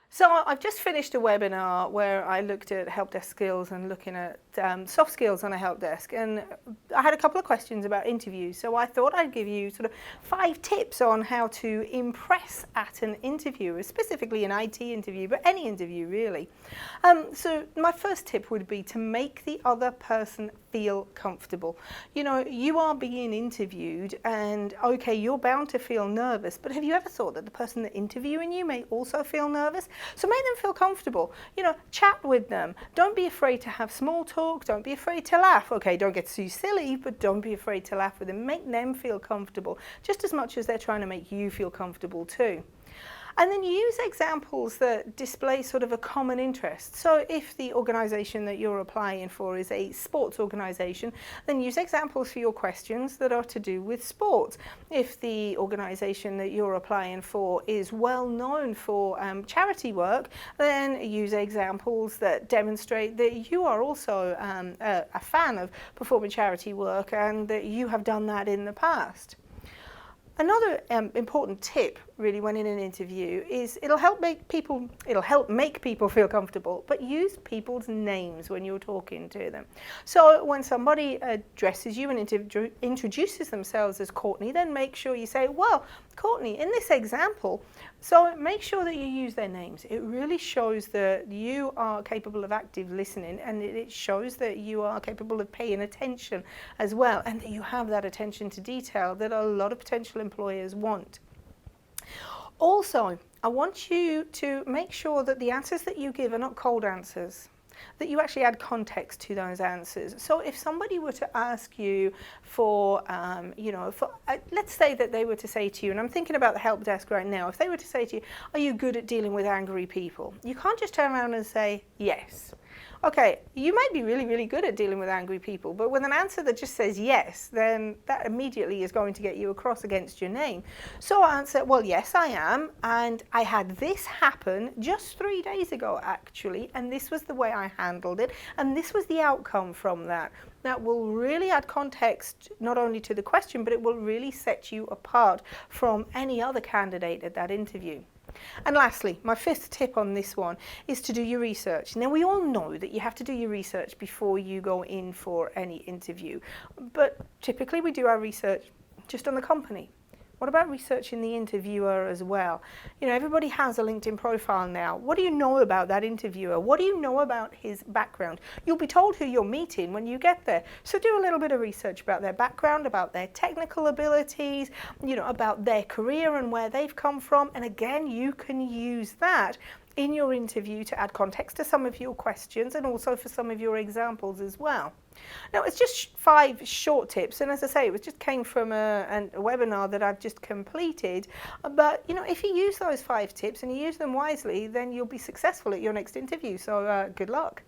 So I've just finished a webinar where I looked at help desk skills and looking at soft skills on a help desk, and I had a couple of questions about interviews. So I thought I'd give you sort of 5 tips on how to impress at an interview, specifically an IT interview, but any interview really. So my first tip would be to make the other person feel comfortable. You know, you are being interviewed and okay, you're bound to feel nervous, but have you ever thought that the person that's interviewing you may also feel nervous? So make them feel comfortable. You know, chat with them. Don't be afraid to have small talk. Don't be afraid to laugh. Okay, don't get too silly, but don't be afraid to laugh with them. Make them feel comfortable just as much as they're trying to make you feel comfortable too. And then use examples that display sort of a common interest. So if the organisation that you're applying for is a sports organisation, then use examples for your questions that are to do with sports. If the organisation that you're applying for is well known for charity work, then use examples that demonstrate that you are also a fan of performing charity work and that you have done that in the past. Another important tip really when in an interview is it'll help make people feel comfortable, but use people's names when you're talking to them. So when somebody addresses you and introduces themselves as Courtney, then make sure you say, well, Courtney, in this example, so make sure that you use their names. It really shows that you are capable of active listening, and it shows that you are capable of paying attention as well, and that you have that attention to detail that a lot of potential employers want. Also, I want you to make sure that the answers that you give are not cold answers, that you actually add context to those answers. So if somebody were to ask you for, let's say that they were to say to you, and I'm thinking about the help desk right now, if they were to say to you, are you good at dealing with angry people? You can't just turn around and say, yes. Okay, you might be really, really good at dealing with angry people, but with an answer that just says yes, then that immediately is going to get you across against your name. So I answer, well, yes, I am, and I had this happen just 3 days ago, actually, and this was the way I handled it, and this was the outcome from that. That will really add context not only to the question, but it will really set you apart from any other candidate at that interview. And lastly, my 5th tip on this one is to do your research. Now, we all know that you have to do your research before you go in for any interview, but typically we do our research just on the company. What about researching the interviewer as well? You know, everybody has a LinkedIn profile now. What do you know about that interviewer? What do you know about his background? You'll be told who you're meeting when you get there. So do a little bit of research about their background, about their technical abilities, you know, about their career and where they've come from. And again, you can use that in your interview to add context to some of your questions and also for some of your examples as well. Now, it's just 5 short tips, and as I say, it just came from a webinar that I've just completed, but you know, if you use those 5 tips and you use them wisely, then you'll be successful at your next interview, so good luck.